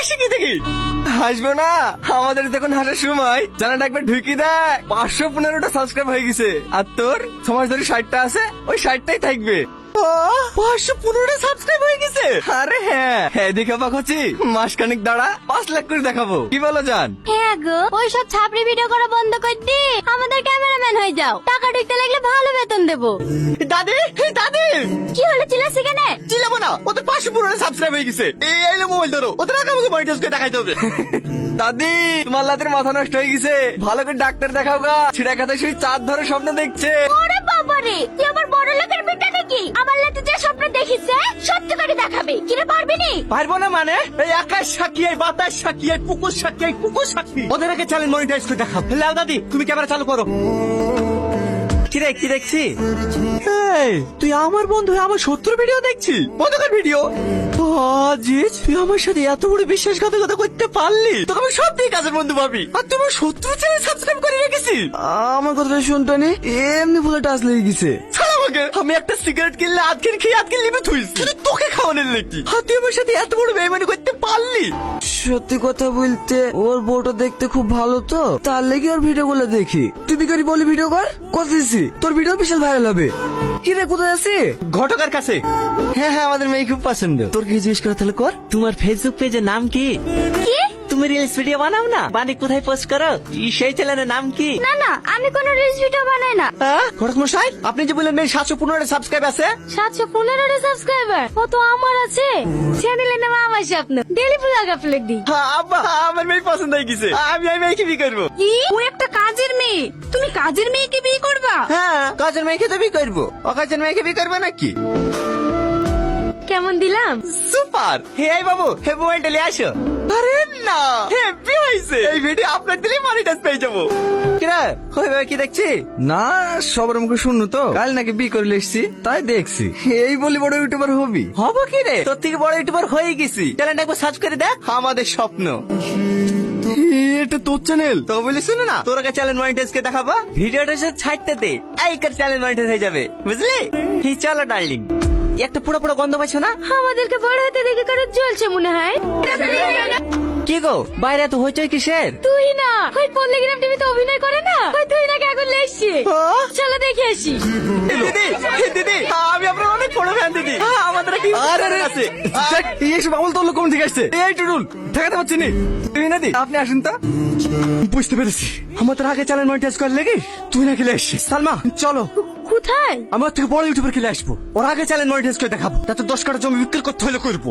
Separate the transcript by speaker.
Speaker 1: হাসি কি দেখি? হাসবো না, আমাদের যখন হাসার সময় জানাটা একবার ঢুকি দেয় 515টা সাবস্ক্রাইব হয়ে গেছে। আর তোর সমাজ ধরে 60টা আছে, ওই 60টাই থাকবে। 515টা সাবস্ক্রাইব হয়ে গেছে। আরে হ্যাঁ দেখে অবাক হচ্ছি। মাসখানেক দাঁড়া 5 লাখ করে দেখাবো, কি বলো জান?
Speaker 2: হ্যাঁ গো, ওই সব ছাপড়ি ভিডিও করা বন্ধ করে দি, আমাদের ক্যামেরাম্যান হয়ে যাও। টাকা ঢুকতে লাগলে ভালো বেতন দেবো।
Speaker 1: দাদি দাদি,
Speaker 2: কি হলো, চিল্লাছি কেন?
Speaker 1: চিল্লাবো না, ওদের 515টা সাবস্ক্রাইব হয়ে গেছে। এই মোবাইল ধরো, ওদের আগে আমাকে মনিটাইজ করে দেখাইতে হবে। দাদি, তোমার লাতের মাথা নষ্ট হয়ে গেছে, ভালো করে ডাক্তার দেখাও গা। ছিড়া খাতে সেই চাঁদ ধরে স্বপ্ন দেখছে।
Speaker 2: ওরে বাবারে, তুই আমার বড় লোকের বেটা নাকি? আমার লাতে যে স্বপ্ন দেখিছে সত্যি করে দেখাবে, কিরে পারবি নি?
Speaker 1: পারবো না মানে? এই আকাশ সাক্ষী, এই বাতাস সাক্ষী, এই পুকুর সাক্ষী, এই কুকুর সাক্ষী, ওদের আগে চ্যানেল মনিটাইজ করে দেখাও। লাও দাদি, তুমি ক্যামেরা চালু করো। কিরে, কি দেখছি? এই, তুই আমার বন্ধু হয়ে আমার 70 ভিডিও দেখছি? কতকার ভিডিও? আজিজ, তুই আমার সাথে এত বড় বিশ্বাসঘাতকতা করতে পারলি? তোকে আমি সত্যি কাজের বন্ধু ভাবি, আর তুমি 70 চ্যানেল সাবস্ক্রাইব করে রেখেছি।
Speaker 3: আমার কথাটা শুনতো নি, এমনি বলে টাচ লেগে গেছে।
Speaker 1: ছাড় আমাকে, আমি একটা সিগারেট কিনলে আজকের খেয়ে আজকে লিমে থুইছি, শুধু তোকে খাওয়ানোর নাকি? আর তুই আমার সাথে এত বড় বেইমানি করতে পারলি?
Speaker 3: সত্যি কথা বলতে ওর বউটা দেখতে খুব ভালো তো, তার লেগে ওর ভিডিও গুলো দেখি। তুই বিকারি বলি ভিডিও কর, করতেছি, তোর ভিডিও বিশাল ভাইরাল হবে। কি রে, কোথায় আছি?
Speaker 1: ঘটকের কাছে। হ্যাঁ আমাদের মেয়ে খুব পছন্দ। তোর কি জিজ্ঞেস করে তাহলে কর।
Speaker 4: তোমার ফেসবুক পেজের নাম কি?
Speaker 2: কি?
Speaker 4: তুমি রিলস ভিডিও বানাও না? বানি কোথায় পোস্ট করো? সেই চ্যানেলের নাম কি?
Speaker 2: না না, আমি কোনো রিলস ভিডিও বানাই না।
Speaker 1: ঘটক মশাই, আপনি যে বললেন মেয়ে 715 সাবস্ক্রাইব আছে।
Speaker 2: 715 সাবস্ক্রাইবার ও তো আমার আছে। চ্যানেলের নাম আমার স্বপ্ন, ডেলি ব্লগ আপলোড দিই।
Speaker 1: আব্বা, আমার মেয়ে পছন্দ হয়ে গেছে, আমি মেয়েকে বিয়ে করবো।
Speaker 2: কি? ও একটা কাজের মেয়ে, তুমি কাজের মেয়েকে বিয়ে করবা?
Speaker 1: হ্যাঁ, কাজের মেয়েকে তো বিয়ে করবো, অকাজের মেয়েকে বিয়ে করবো নাকি?
Speaker 2: কেমন দিলাম?
Speaker 1: সুপার। হে বাবু, হে মোবাইলটা নিয়ে আসো। আরে না, হ্যাপি হয়েছে। এই ভিডিও আপলোড দিলে মনিটাইজ পেয়ে যাবো। কিরা, ওই ভাই কি দেখছি?
Speaker 3: না, সবার মুখে শুনু তো, কাল নাকি বিয়ে করে এসছি, তাই দেখছি। এই বলি বড় ইউটিউবার হবি?
Speaker 1: হবো কি রে, তোর থেকে বড় ইউটিউবার হয়ে গেছি। চ্যানেলটা একবার সার্চ করে দেখ, আমাদের স্বপ্ন।
Speaker 3: এটা তোর চ্যানেল?
Speaker 1: তো বলি শুনে না, তোর আগে চ্যানেল মনিটাইজ কে দেখাবো। ভিডিওটা সে ছাড়তে দে, এইকার চ্যানেল মনিটাইজ হয়ে যাবে, বুঝলি? চলো ডার্লিং। একটা পুরো পুরো গন্ধ পাচ্ছ না?
Speaker 2: আমাদেরকে বড় হতে দেখে কারো জ্বলছে মনে হয়।
Speaker 4: কি গো, বাইরে তো হইচই কিসের?
Speaker 2: তুই না, ওই পল্লীগ্রাম টিভিতে অভিনয় করে না, ওই তুই নাকি এখন লেসছে। চলো দেখে আসি।
Speaker 1: দিদি, দিদি, আমি আপনার অনেক বড় ফ্যান দিদি। আমাদের কি আছে?
Speaker 3: এইসব আমল তোর লোক কোন থেকে আসছে? এই টুটুল, ঠেকাতে পারছি নি।
Speaker 1: তুই না দি, আপনি আসুন তো। বুঝতে পেরেছি, আমাদের আগে চ্যানেল মনিটাইজ করে লেগে তুই না খেলে আসছিস। সালমা চলো,
Speaker 2: কোথায়?
Speaker 1: আমার থেকে বড় ইউটিউবার খেলে আসবো, ওর আগে চ্যানেল মনিটাইজ করে দেখাবো, তাতে 10 কাটা জমি বিক্রি করতে হলে করবো।